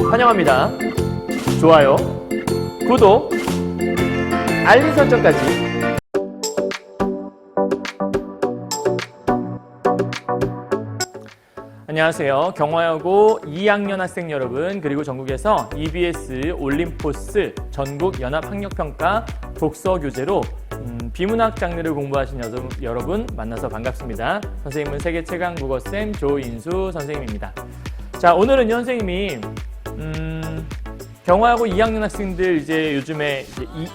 환영합니다. 좋아요, 구독, 알림 설정까지. 안녕하세요. 경화여고 2학년 학생 여러분, 그리고 전국에서 EBS 올림포스 전국 연합학력평가 독서 교재로 비문학 장르를 공부하신 여러분 만나서 반갑습니다. 선생님은 세계 최강 국어쌤 조인수 선생님입니다. 자, 오늘은 선생님이 경화여고 2학년 학생들 이제 요즘에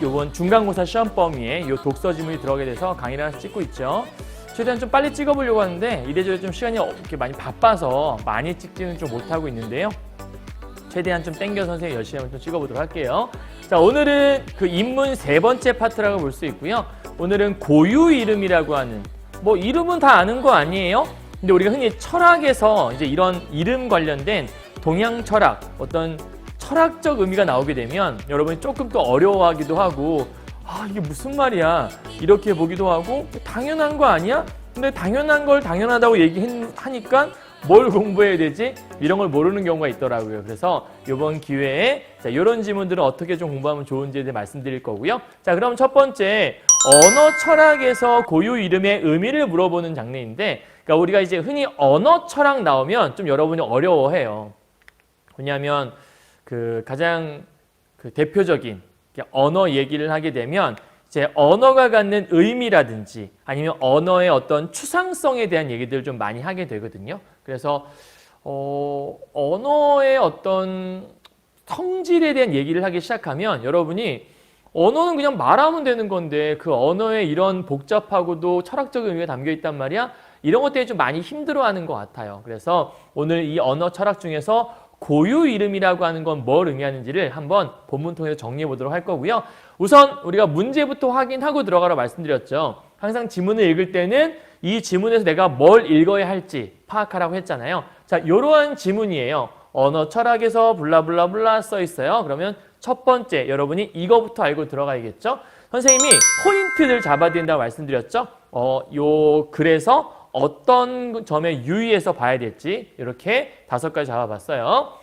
이번 중간고사 시험 범위에 이 독서 지문이 들어가게 돼서 강의를 하나 찍고 있죠. 최대한 좀 빨리 찍어보려고 하는데 이래저래 좀 시간이 이렇게 많이 바빠서 많이 찍지는 좀 못하고 있는데요. 최대한 좀 땡겨서 선생님 열심히 한번 좀 찍어보도록 할게요. 자, 오늘은 그 인문 세 번째 파트라고 볼 수 있고요. 오늘은 고유 이름이라고 하는, 뭐 이름은 다 아는 거 아니에요? 근데 우리가 흔히 철학에서 이제 이런 이름 관련된 동양 철학, 어떤 철학적 의미가 나오게 되면 여러분이 조금 더 어려워하기도 하고, 아, 이게 무슨 말이야? 이렇게 보기도 하고, 당연한 거 아니야? 근데 당연한 걸 당연하다고 얘기하니까 뭘 공부해야 되지? 이런 걸 모르는 경우가 있더라고요. 그래서 이번 기회에 자, 이런 지문들은 어떻게 좀 공부하면 좋은지에 대해 말씀드릴 거고요. 자, 그럼 첫 번째, 언어 철학에서 고유 이름의 의미를 물어보는 장르인데, 그러니까 우리가 이제 흔히 언어 철학 나오면 좀 여러분이 어려워해요. 왜냐하면 그 가장 그 대표적인 언어 얘기를 하게 되면 이제 언어가 갖는 의미라든지 아니면 언어의 어떤 추상성에 대한 얘기들을 좀 많이 하게 되거든요. 그래서 언어의 어떤 성질에 대한 얘기를 하기 시작하면 여러분이 언어는 그냥 말하면 되는 건데 그 언어에 이런 복잡하고도 철학적 의미가 담겨 있단 말이야. 이런 것 때문에 좀 많이 힘들어하는 것 같아요. 그래서 오늘 이 언어 철학 중에서 고유 이름이라고 하는 건 뭘 의미하는지를 한번 본문 통해서 정리해 보도록 할 거고요. 우선 우리가 문제부터 확인하고 들어가라고 말씀드렸죠. 항상 지문을 읽을 때는 이 지문에서 내가 뭘 읽어야 할지 파악하라고 했잖아요. 자, 이러한 지문이에요. 언어 철학에서 블라블라블라 써 있어요. 그러면 첫 번째 여러분이 이거부터 알고 들어가야겠죠. 선생님이 포인트를 잡아야 된다고 말씀드렸죠. 요 글에서 어떤 점에 유의해서 봐야 될지 이렇게 5가지 잡아봤어요.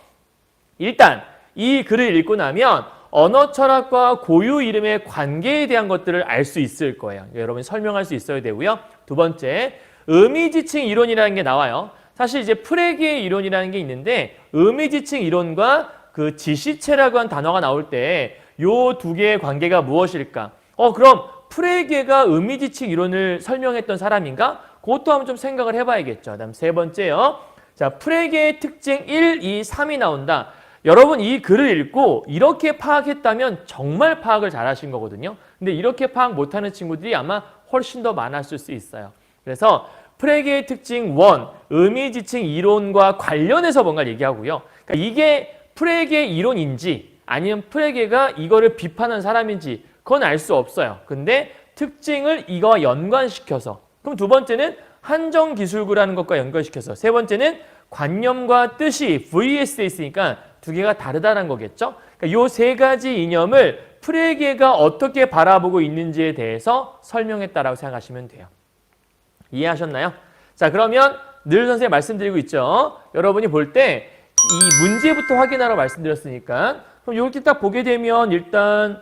일단 이 글을 읽고 나면 언어 철학과 고유 이름의 관계에 대한 것들을 알 수 있을 거예요. 여러분이 설명할 수 있어야 되고요. 두 번째, 의미지칭 이론이라는 게 나와요. 사실 이제 프레게의 이론이라는 게 있는데 의미지칭 이론과 그 지시체라고 하는 단어가 나올 때 요 두 개의 관계가 무엇일까? 그럼 프레게가 의미지칭 이론을 설명했던 사람인가? 그것도 한번 좀 생각을 해봐야겠죠. 다음 세 번째요. 자, 프레게의 특징 1, 2, 3이 나온다. 여러분 이 글을 읽고 이렇게 파악했다면 정말 파악을 잘하신 거거든요. 근데 이렇게 파악 못하는 친구들이 아마 훨씬 더 많았을 수 있어요. 그래서 프레게의 특징 1, 의미지칭 이론과 관련해서 뭔가를 얘기하고요. 그러니까 이게 프레게의 이론인지 아니면 프레게가 이거를 비판한 사람인지 그건 알 수 없어요. 근데 특징을 이거와 연관시켜서, 그럼 두 번째는 한정기술구라는 것과 연결시켜서, 세 번째는 관념과 뜻이 VS에 있으니까 두 개가 다르다는 거겠죠. 그러니까 이 세 가지 이념을 프레게가 어떻게 바라보고 있는지에 대해서 설명했다라고 생각하시면 돼요. 이해하셨나요? 자, 그러면 늘 선생님 말씀드리고 있죠. 여러분이 볼 때 이 문제부터 확인하라고 말씀드렸으니까 그럼 이렇게 딱 보게 되면 일단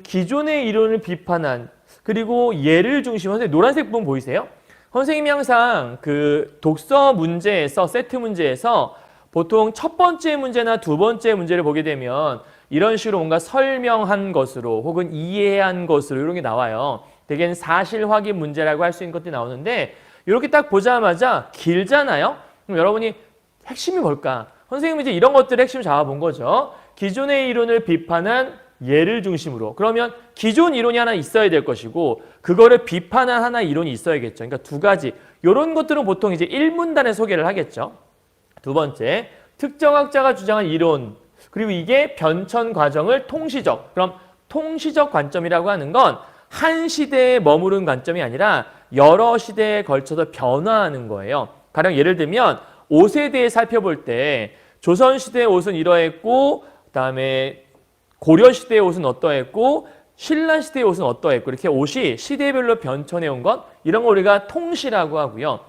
기존의 이론을 비판한, 그리고 예를 중심으로, 선생님 노란색 부분 보이세요? 선생님이 항상 그 독서 문제에서, 세트 문제에서 보통 첫 번째 문제나 두 번째 문제를 보게 되면 이런 식으로 뭔가 설명한 것으로 혹은 이해한 것으로 이런 게 나와요. 대개는 사실 확인 문제라고 할 수 있는 것들이 나오는데 이렇게 딱 보자마자 길잖아요? 그럼 여러분이 핵심이 뭘까? 선생님이 이제 이런 것들을 핵심 잡아본 거죠. 기존의 이론을 비판한 예를 중심으로. 그러면 기존 이론이 하나 있어야 될 것이고 그거를 비판한 하나의 이론이 있어야겠죠. 그러니까 두 가지. 이런 것들은 보통 이제 1문단에 소개를 하겠죠. 두 번째, 특정 학자가 주장한 이론. 그리고 이게 변천 과정을 통시적. 그럼 통시적 관점이라고 하는 건 한 시대에 머무른 관점이 아니라 여러 시대에 걸쳐서 변화하는 거예요. 가령 예를 들면 옷에 대해 살펴볼 때 조선시대의 옷은 이러했고 그다음에 고려시대의 옷은 어떠했고 신라시대의 옷은 어떠했고 이렇게 옷이 시대별로 변천해 온 것, 이런 거 우리가 통시라고 하고요.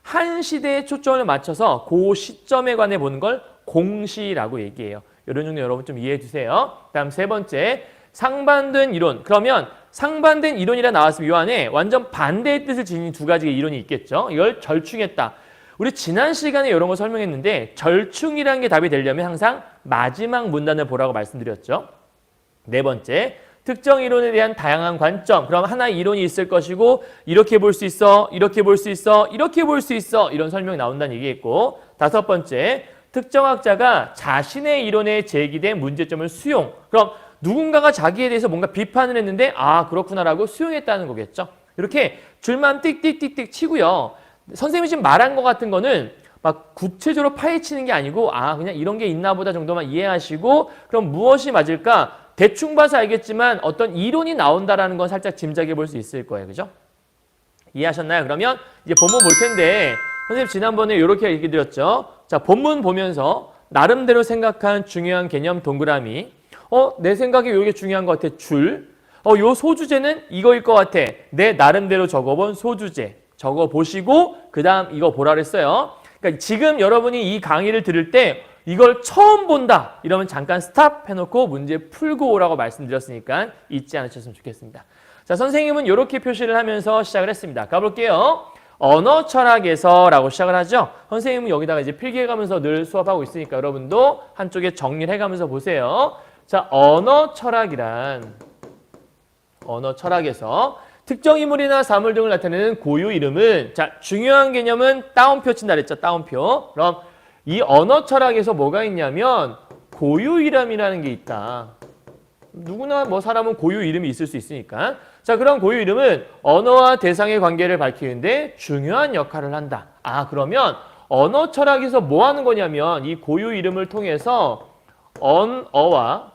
한 시대에 초점을 맞춰서 그 시점에 관해 보는 걸 공시라고 얘기해요. 이런 정도 여러분 좀 이해해 주세요. 다음 세 번째, 상반된 이론. 그러면 상반된 이론이라 나왔으면 이 안에 완전 반대의 뜻을 지닌 두 가지의 이론이 있겠죠. 이걸 절충했다. 우리 지난 시간에 이런 거 설명했는데 절충이라는 게 답이 되려면 항상 마지막 문단을 보라고 말씀드렸죠. 네 번째, 특정 이론에 대한 다양한 관점. 그럼 하나의 이론이 있을 것이고 이렇게 볼 수 있어, 이렇게 볼 수 있어, 이렇게 볼 수 있어 이런 설명이 나온다는 얘기겠고 다섯 번째, 특정 학자가 자신의 이론에 제기된 문제점을 수용. 그럼 누군가가 자기에 대해서 뭔가 비판을 했는데 아 그렇구나라고 수용했다는 거겠죠. 이렇게 줄만 띡띡띡띡 치고요. 선생님이 지금 말한 것 같은 거는 막 구체적으로 파헤치는 게 아니고 아 그냥 이런 게 있나 보다 정도만 이해하시고 그럼 무엇이 맞을까? 대충 봐서 알겠지만 어떤 이론이 나온다라는 건 살짝 짐작해 볼 수 있을 거예요. 그죠? 이해하셨나요? 그러면 이제 본문 볼 텐데 선생님 지난번에 이렇게 얘기 드렸죠. 자, 본문 보면서 나름대로 생각한 중요한 개념 동그라미. 내 생각에 이게 중요한 것 같아. 줄. 요 소주제는 이거일 것 같아. 내 나름대로 적어본 소주제. 적어보시고 그 다음 이거 보라 그랬어요. 그러니까 지금 여러분이 이 강의를 들을 때 이걸 처음 본다 이러면 잠깐 스탑 해놓고 문제 풀고 오라고 말씀드렸으니까 잊지 않으셨으면 좋겠습니다. 자, 선생님은 이렇게 표시를 하면서 시작을 했습니다. 가볼게요. 언어 철학에서 라고 시작을 하죠. 선생님은 여기다가 이제 필기해가면서 늘 수업하고 있으니까 여러분도 한쪽에 정리를 해가면서 보세요. 자, 언어 철학이란 언어 철학에서 특정 인물이나 사물 등을 나타내는 고유 이름은 자 중요한 개념은 따옴표 친다 그랬죠. 따옴표. 그럼 이 언어 철학에서 뭐가 있냐면 고유 이름이라는 게 있다. 누구나 뭐 사람은 고유 이름이 있을 수 있으니까. 자 그럼 고유 이름은 언어와 대상의 관계를 밝히는데 중요한 역할을 한다. 아 그러면 언어 철학에서 뭐 하는 거냐면 이 고유 이름을 통해서 언어와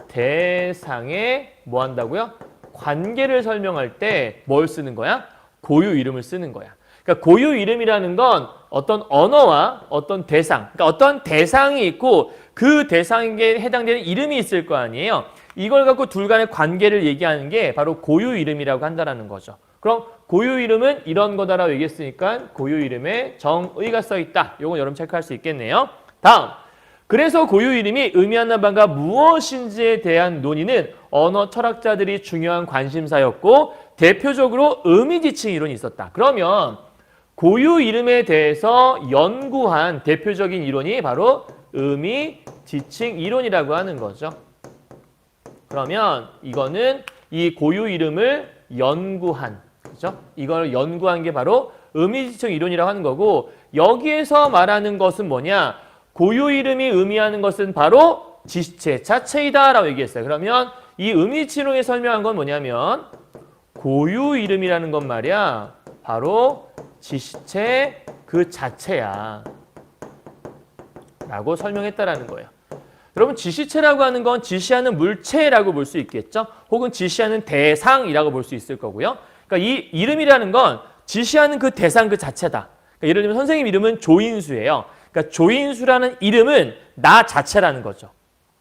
대상에 뭐 한다고요? 관계를 설명할 때 뭘 쓰는 거야? 고유 이름을 쓰는 거야. 그러니까 고유 이름이라는 건 어떤 언어와 어떤 대상, 그러니까 어떤 대상이 있고 그 대상에 해당되는 이름이 있을 거 아니에요. 이걸 갖고 둘 간의 관계를 얘기하는 게 바로 고유 이름이라고 한다는 거죠. 그럼 고유 이름은 이런 거다라고 얘기했으니까 고유 이름에 정의가 써 있다. 이건 여러분 체크할 수 있겠네요. 다음. 그래서 고유 이름이 의미하는 바가 무엇인지에 대한 논의는 언어 철학자들이 중요한 관심사였고 대표적으로 의미지칭 이론이 있었다. 그러면 고유 이름에 대해서 연구한 대표적인 이론이 바로 의미지칭 이론이라고 하는 거죠. 그러면 이거는 이 고유 이름을 연구한, 그죠? 이걸 연구한 게 바로 의미지칭 이론이라고 하는 거고 여기에서 말하는 것은 뭐냐? 고유 이름이 의미하는 것은 바로 지시체 자체이다 라고 얘기했어요. 그러면 이 의미지칭론에 설명한 건 뭐냐면 고유 이름이라는 건 말이야 바로 지시체 그 자체야 라고 설명했다라는 거예요. 여러분 지시체라고 하는 건 지시하는 물체라고 볼 수 있겠죠. 혹은 지시하는 대상이라고 볼 수 있을 거고요. 그러니까 이 이름이라는 건 지시하는 그 대상 그 자체다. 그러니까 예를 들면 선생님 이름은 조인수예요. 그러니까 조인수라는 이름은 나 자체라는 거죠.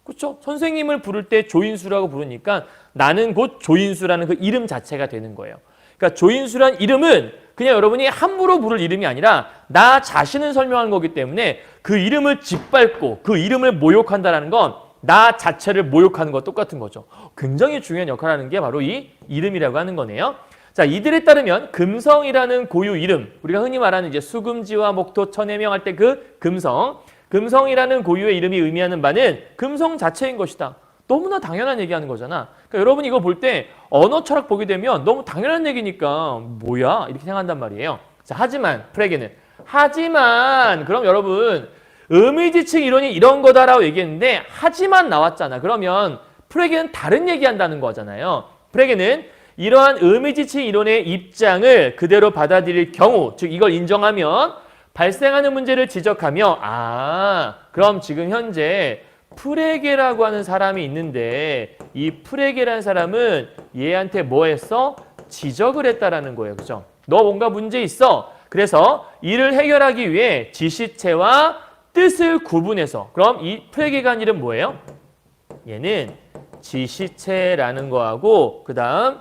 그렇죠? 선생님을 부를 때 조인수라고 부르니까 나는 곧 조인수라는 그 이름 자체가 되는 거예요. 그러니까 조인수란 이름은 그냥 여러분이 함부로 부를 이름이 아니라 나 자신을 설명하는 거기 때문에 그 이름을 짓밟고 그 이름을 모욕한다는 건 나 자체를 모욕하는 거 똑같은 거죠. 굉장히 중요한 역할을 하는 게 바로 이 이름이라고 하는 거네요. 자, 이들에 따르면 금성이라는 고유 이름, 우리가 흔히 말하는 이제 수금지와 목토 천해명 할 때 그 금성이라는 고유의 이름이 의미하는 바는 금성 자체인 것이다. 너무나 당연한 얘기하는 거잖아. 그러니까 여러분이 이거 볼 때 언어 철학 보게 되면 너무 당연한 얘기니까 뭐야? 이렇게 생각한단 말이에요. 자, 하지만 그럼 여러분 의미지칭 이론이 이런 거다라고 얘기했는데 하지만 나왔잖아. 그러면 프레게는 다른 얘기한다는 거잖아요. 프레게는 이러한 의미지칭 이론의 입장을 그대로 받아들일 경우, 즉 이걸 인정하면 발생하는 문제를 지적하며 그럼 지금 현재 프레게라고 하는 사람이 있는데 이 프레게라는 사람은 얘한테 뭐 했어? 지적을 했다라는 거예요. 그죠? 너 뭔가 문제 있어. 그래서 이를 해결하기 위해 지시체와 뜻을 구분해서 그럼 이 프레게가 한 일은 뭐예요? 얘는 지시체라는 거하고 그 다음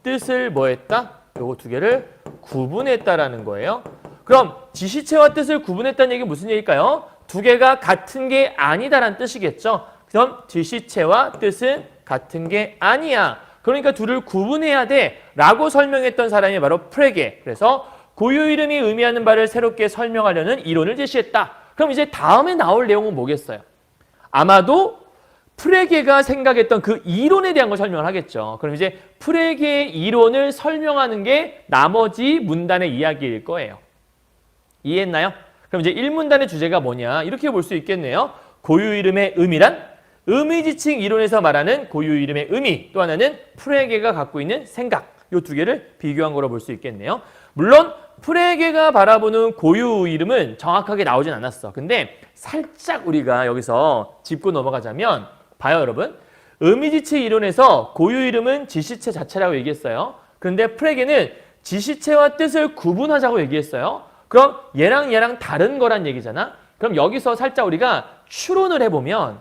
뜻을 뭐 했다? 요거 두 개를 구분했다라는 거예요. 그럼 지시체와 뜻을 구분했다는 얘기 무슨 얘기일까요? 두 개가 같은 게 아니다라는 뜻이겠죠. 그럼 지시체와 뜻은 같은 게 아니야. 그러니까 둘을 구분해야 돼 라고 설명했던 사람이 바로 프레게. 그래서 고유 이름이 의미하는 바를 새롭게 설명하려는 이론을 제시했다. 그럼 이제 다음에 나올 내용은 뭐겠어요? 아마도 프레게가 생각했던 그 이론에 대한 걸 설명을 하겠죠. 그럼 이제 프레게의 이론을 설명하는 게 나머지 문단의 이야기일 거예요. 이해했나요? 그럼 이제 1문단의 주제가 뭐냐? 이렇게 볼 수 있겠네요. 고유 이름의 의미란? 의미지칭 이론에서 말하는 고유 이름의 의미. 또 하나는 프레게가 갖고 있는 생각. 이 두 개를 비교한 거로 볼 수 있겠네요. 물론 프레게가 바라보는 고유 이름은 정확하게 나오진 않았어. 근데 살짝 우리가 여기서 짚고 넘어가자면 봐요, 여러분. 의미지칭 이론에서 고유 이름은 지시체 자체라고 얘기했어요. 그런데 프레게는 지시체와 뜻을 구분하자고 얘기했어요. 그럼 얘랑 다른 거란 얘기잖아. 그럼 여기서 살짝 우리가 추론을 해보면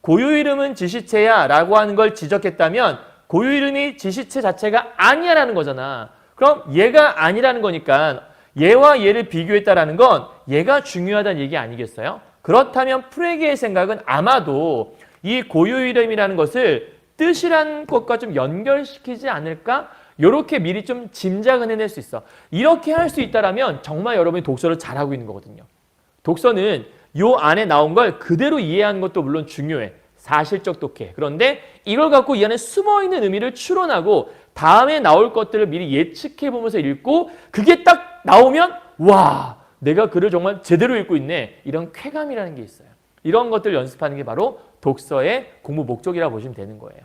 고유 이름은 지시체야 라고 하는 걸 지적했다면 고유 이름이 지시체 자체가 아니야 라는 거잖아. 그럼 얘가 아니라는 거니까 얘와 얘를 비교했다라는 건 얘가 중요하다는 얘기 아니겠어요? 그렇다면 프레게의 생각은 아마도 이 고유 이름이라는 것을 뜻이라는 것과 좀 연결시키지 않을까? 이렇게 미리 좀 짐작은 해낼 수 있어. 이렇게 할 수 있다라면 정말 여러분이 독서를 잘하고 있는 거거든요. 독서는 요 안에 나온 걸 그대로 이해하는 것도 물론 중요해. 사실적 독해. 그런데 이걸 갖고 이 안에 숨어있는 의미를 추론하고 다음에 나올 것들을 미리 예측해 보면서 읽고 그게 딱 나오면 와, 내가 글을 정말 제대로 읽고 있네. 이런 쾌감이라는 게 있어요. 이런 것들 연습하는 게 바로 독서의 공부 목적이라고 보시면 되는 거예요.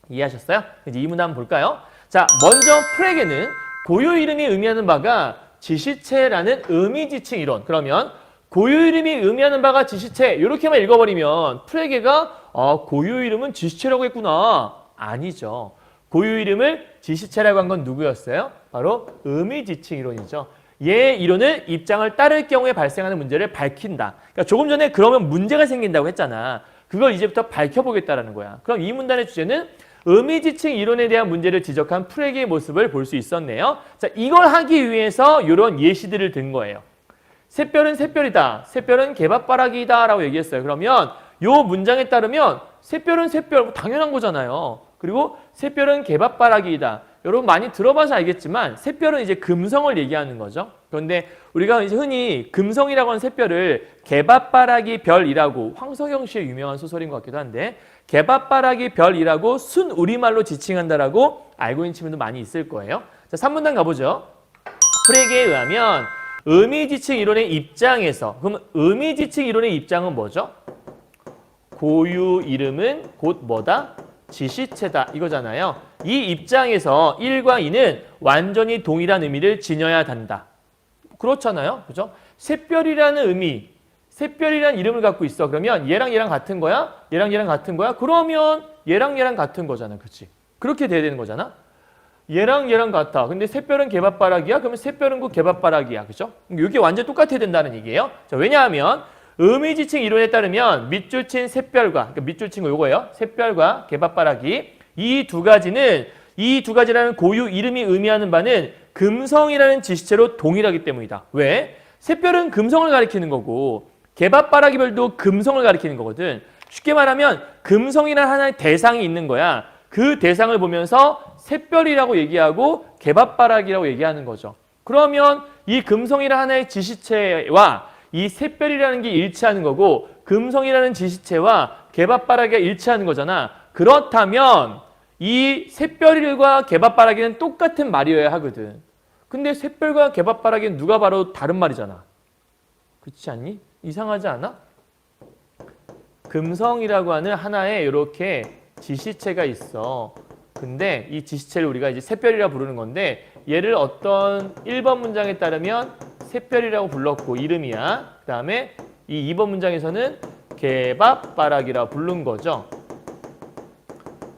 이해하셨어요? 이제 이 문단 한번 볼까요? 자, 먼저 프레게는 고유 이름이 의미하는 바가 지시체라는 의미지칭 이론. 그러면 고유 이름이 의미하는 바가 지시체 이렇게만 읽어버리면 프레게가 고유 이름은 지시체라고 했구나. 아니죠. 고유 이름을 지시체라고 한 건 누구였어요? 바로 의미지칭 이론이죠. 얘 이론은 입장을 따를 경우에 발생하는 문제를 밝힌다. 그러니까 조금 전에 그러면 문제가 생긴다고 했잖아. 그걸 이제부터 밝혀보겠다라는 거야. 그럼 이 문단의 주제는 의미지칭 이론에 대한 문제를 지적한 프레게의 모습을 볼 수 있었네요. 자, 이걸 하기 위해서 이런 예시들을 든 거예요. 샛별은 샛별이다. 샛별은 개밥바라기다 라고 얘기했어요. 그러면 이 문장에 따르면 샛별은 샛별, 당연한 거잖아요. 그리고 샛별은 개밥바라기이다. 여러분 많이 들어봐서 알겠지만 샛별은 이제 금성을 얘기하는 거죠. 그런데 우리가 이제 흔히 금성이라고 하는 샛별을 개밥바라기 별이라고 황석영 씨의 유명한 소설인 것 같기도 한데 개밥바라기 별이라고 순 우리말로 지칭한다라고 알고 있는 친구도 많이 있을 거예요. 자, 3문단 가보죠. 프레게에 의하면 의미지칭 이론의 입장에서 그럼 의미지칭 이론의 입장은 뭐죠? 고유 이름은 곧 뭐다? 지시체다 이거잖아요. 이 입장에서 1과 2는 완전히 동일한 의미를 지녀야 한다. 그렇잖아요. 그죠? 샛별이라는 의미, 샛별이라는 이름을 갖고 있어. 그러면 얘랑 얘랑 같은 거야? 얘랑 얘랑 같은 거야? 그러면 얘랑 얘랑 같은 거잖아. 그렇지? 그렇게 돼야 되는 거잖아. 얘랑 얘랑 같아. 근데 샛별은 개밥바라기야? 그러면 샛별은 그 개밥바라기야. 그죠? 이게 완전 똑같아야 된다는 얘기예요. 자, 왜냐하면 의미지칭 이론에 따르면 밑줄 친 샛별과 그러니까 밑줄 친 거 요거예요. 샛별과 개밥바라기 이 두 가지라는 고유 이름이 의미하는 바는 금성이라는 지시체로 동일하기 때문이다. 왜? 샛별은 금성을 가리키는 거고 개밥바라기별도 금성을 가리키는 거거든. 쉽게 말하면 금성이라는 하나의 대상이 있는 거야. 그 대상을 보면서 샛별이라고 얘기하고 개밥바라기라고 얘기하는 거죠. 그러면 이 금성이라는 하나의 지시체와 이 샛별이라는 게 일치하는 거고 금성이라는 지시체와 개밥바라기가 일치하는 거잖아. 그렇다면 이 샛별과 개밥바라기는 똑같은 말이어야 하거든. 근데 샛별과 개밥바라기는 누가 봐도 다른 말이잖아. 그렇지 않니? 이상하지 않아? 금성이라고 하는 하나의 이렇게 지시체가 있어. 근데 이 지시체를 우리가 이제 샛별이라 부르는 건데 얘를 어떤 1번 문장에 따르면 샛별이라고 불렀고 이름이야. 그 다음에 이 2번 문장에서는 개밥바라기라 부른 거죠.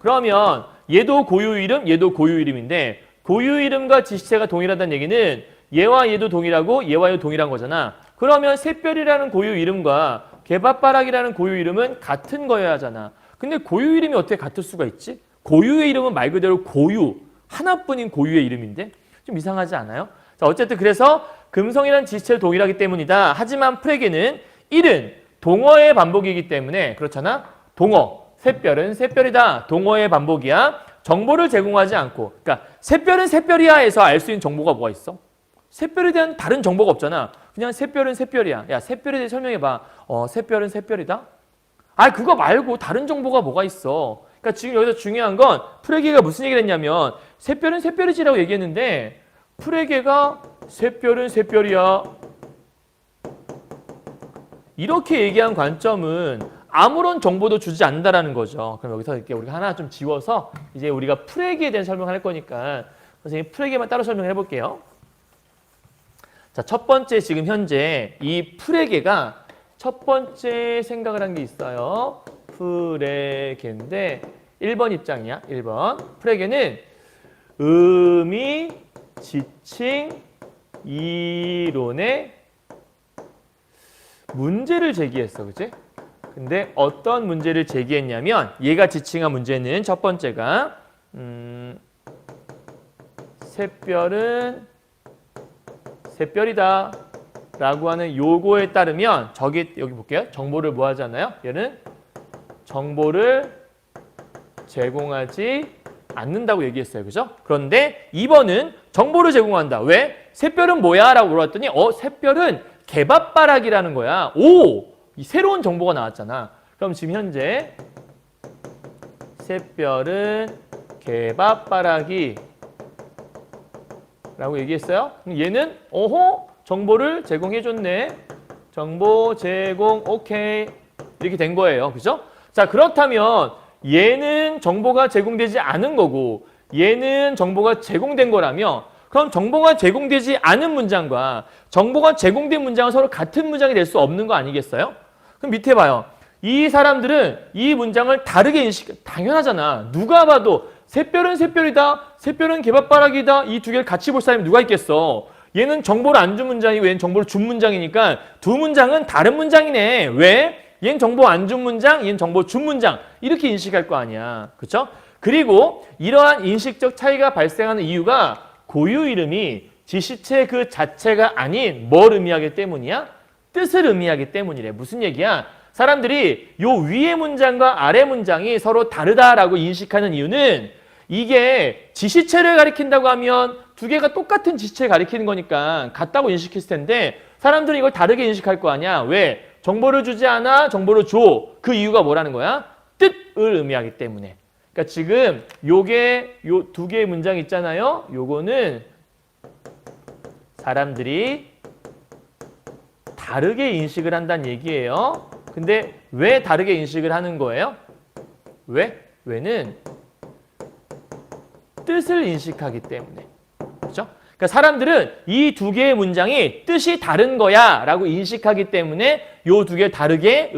그러면 얘도 고유 이름, 얘도 고유 이름인데 고유 이름과 지시체가 동일하다는 얘기는 얘와 얘도 동일하고 얘와 얘도 동일한 거잖아. 그러면 샛별이라는 고유 이름과 개밥바라기라는 고유 이름은 같은 거여야 하잖아. 근데 고유 이름이 어떻게 같을 수가 있지? 고유의 이름은 말 그대로 고유, 하나뿐인 고유의 이름인데 좀 이상하지 않아요? 자, 어쨌든 그래서 금성이란 지시체로 동일하기 때문이다. 하지만 프레게는 1은 동어의 반복이기 때문에 그렇잖아. 동어, 샛별은 샛별이다. 동어의 반복이야. 정보를 제공하지 않고 그러니까 샛별은 샛별이야 해서 알 수 있는 정보가 뭐가 있어? 샛별에 대한 다른 정보가 없잖아. 그냥 샛별은 샛별이야. 야, 샛별에 대해 설명해봐. 샛별은 샛별이다? 아, 그거 말고 다른 정보가 뭐가 있어? 그러니까 지금 여기서 중요한 건 프레게가 무슨 얘기를 했냐면 샛별은 샛별이지라고 얘기했는데 프레게가 샛별은 샛별이야. 이렇게 얘기한 관점은 아무런 정보도 주지 않는다라는 거죠. 그럼 여기서 이렇게 우리가 하나 좀 지워서 이제 우리가 프레게에 대한 설명을 할 거니까 선생님 프레게만 따로 설명을 해볼게요. 자, 첫 번째 지금 현재 이 프레게가 첫 번째 생각을 한 게 있어요. 프레게인데 1번 입장이야. 1번. 프레게는 의미, 지칭, 이론의 문제를 제기했어. 그치? 근데 어떤 문제를 제기했냐면 얘가 지칭한 문제는 첫 번째가 샛별은 샛별이다 라고 하는 요거에 따르면 여기 볼게요. 정보를 뭐 하잖아요? 얘는 정보를 제공하지 않는다고 얘기했어요. 그죠? 그런데 2번은 정보를 제공한다. 왜? 샛별은 뭐야? 라고 물어봤더니 샛별은 개밥바락이라는 거야. 오! 이 새로운 정보가 나왔잖아. 그럼 지금 현재 샛별은 개밥바락이 라고 얘기했어요. 얘는 정보를 제공해줬네. 정보 제공 오케이 이렇게 된 거예요. 그죠? 자, 그렇다면 얘는 정보가 제공되지 않은 거고 얘는 정보가 제공된 거라며 그럼 정보가 제공되지 않은 문장과 정보가 제공된 문장은 서로 같은 문장이 될 수 없는 거 아니겠어요? 그럼 밑에 봐요. 이 사람들은 이 문장을 다르게 당연하잖아. 누가 봐도 샛별은 샛별이다. 샛별은 개밥바락이다. 이 두 개를 같이 볼 사람이 누가 있겠어. 얘는 정보를 안 준 문장이고 얘는 정보를 준 문장이니까 두 문장은 다른 문장이네. 왜? 얘는 정보 안 준 문장, 얘는 정보 준 문장. 이렇게 인식할 거 아니야. 그렇죠? 그리고 이러한 인식적 차이가 발생하는 이유가 고유 이름이 지시체 그 자체가 아닌 뭘 의미하기 때문이야? 뜻을 의미하기 때문이래. 무슨 얘기야? 사람들이 요 위의 문장과 아래 문장이 서로 다르다라고 인식하는 이유는 이게 지시체를 가리킨다고 하면 두 개가 똑같은 지시체를 가리키는 거니까 같다고 인식했을 텐데 사람들은 이걸 다르게 인식할 거 아니야. 왜? 정보를 주지 않아? 정보를 줘. 그 이유가 뭐라는 거야? 뜻을 의미하기 때문에. 그러니까 지금 요게 요 두 개의 문장 있잖아요. 요거는 사람들이 다르게 인식을 한다는 얘기예요. 근데 왜 다르게 인식을 하는 거예요? 왜? 왜는 뜻을 인식하기 때문에. 그렇죠? 그러니까 사람들은 이 두 개의 문장이 뜻이 다른 거야 라고 인식하기 때문에 요 두 개를 다르게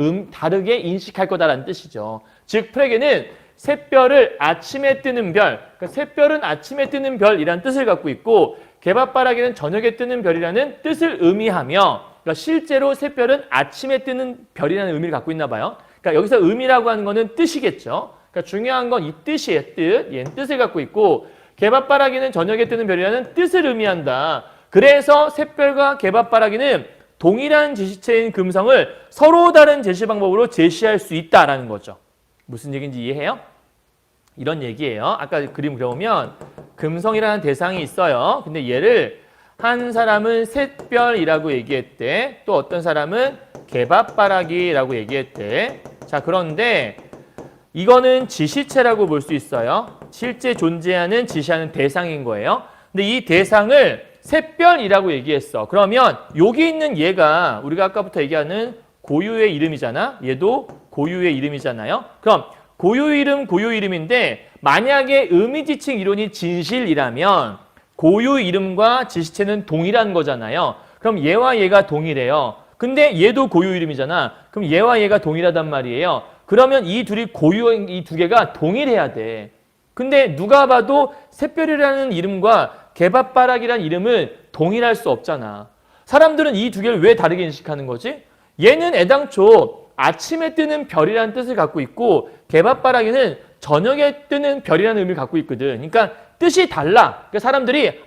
인식할 거다라는 뜻이죠. 즉 프레게는 샛별을 아침에 뜨는 별, 그러니까 샛별은 아침에 뜨는 별이라는 뜻을 갖고 있고 개밥바라기는 저녁에 뜨는 별이라는 뜻을 의미하며 그러니까 실제로 샛별은 아침에 뜨는 별이라는 의미를 갖고 있나 봐요. 그러니까 여기서 의미라고 하는 거는 뜻이겠죠. 그러니까 중요한 건 이 뜻이에요. 뜻. 얘는 뜻을 갖고 있고 개밥바라기는 저녁에 뜨는 별이라는 뜻을 의미한다. 그래서 샛별과 개밥바라기는 동일한 제시체인 금성을 서로 다른 제시 방법으로 제시할 수 있다라는 거죠. 무슨 얘기인지 이해해요? 이런 얘기예요. 아까 그림 그려보면 금성이라는 대상이 있어요. 근데 얘를 한 사람은 샛별이라고 얘기했대. 또 어떤 사람은 개밥바라기라고 얘기했대. 자, 그런데 이거는 지시체라고 볼 수 있어요. 실제 존재하는 지시하는 대상인 거예요. 근데 이 대상을 샛별이라고 얘기했어. 그러면 여기 있는 얘가 우리가 아까부터 얘기하는 고유의 이름이잖아. 얘도 고유의 이름이잖아요. 그럼 고유 이름인데 만약에 의미지칭 이론이 진실이라면 고유 이름과 지시체는 동일한 거잖아요. 그럼 얘와 얘가 동일해요. 근데 얘도 고유 이름이잖아. 그럼 얘와 얘가 동일하단 말이에요. 그러면 이 둘이 이 두 개가 동일해야 돼. 근데 누가 봐도 샛별이라는 이름과 개밥바락이라는 이름은 동일할 수 없잖아. 사람들은 이 두 개를 왜 다르게 인식하는 거지? 얘는 애당초 아침에 뜨는 별이라는 뜻을 갖고 있고 개밥바라기는 저녁에 뜨는 별이라는 의미를 갖고 있거든. 그러니까 뜻이 달라. 그러니까 사람들이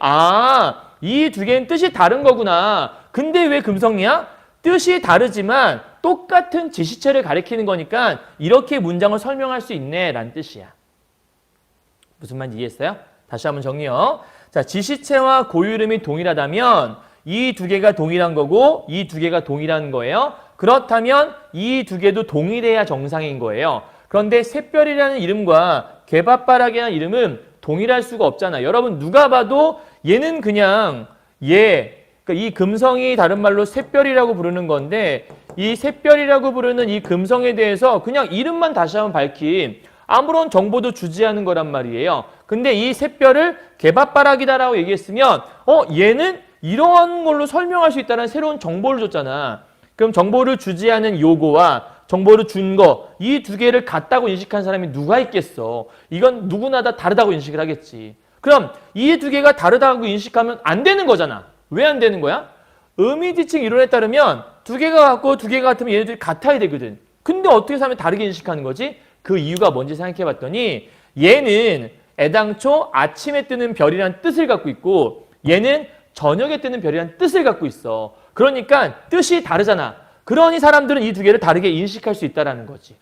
이 두 개는 뜻이 다른 거구나. 근데 왜 금성이야? 뜻이 다르지만 똑같은 지시체를 가리키는 거니까 이렇게 문장을 설명할 수 있네 라는 뜻이야. 무슨 말인지 이해했어요? 다시 한번 정리요. 자, 지시체와 고유 이름이 동일하다면 이 두 개가 동일한 거고 이 두 개가 동일한 거예요. 그렇다면 이 두 개도 동일해야 정상인 거예요. 그런데 샛별이라는 이름과 개밥바라기라는 이름은 동일할 수가 없잖아. 여러분 누가 봐도 얘는 그냥 그러니까 이 금성이 다른 말로 샛별이라고 부르는 건데 이 샛별이라고 부르는 이 금성에 대해서 그냥 이름만 다시 한번 밝힌 아무런 정보도 주지 않은 거란 말이에요. 근데 이 샛별을 개밥바라기다라고 얘기했으면 얘는 이러한 걸로 설명할 수 있다는 새로운 정보를 줬잖아. 그럼 정보를 주지 않은 요거와 정보를 준 거 이 두 개를 같다고 인식한 사람이 누가 있겠어. 이건 누구나 다 다르다고 인식을 하겠지. 그럼 이 두 개가 다르다고 인식하면 안 되는 거잖아. 왜 안 되는 거야? 의미지칭 이론에 따르면 두 개가 같고 두 개가 같으면 얘네들이 같아야 되거든. 근데 어떻게 사면 다르게 인식하는 거지? 그 이유가 뭔지 생각해 봤더니 얘는 애당초 아침에 뜨는 별이란 뜻을 갖고 있고 얘는 저녁에 뜨는 별이란 뜻을 갖고 있어. 그러니까 뜻이 다르잖아. 그러니 사람들은 이 두 개를 다르게 인식할 수 있다는 거지.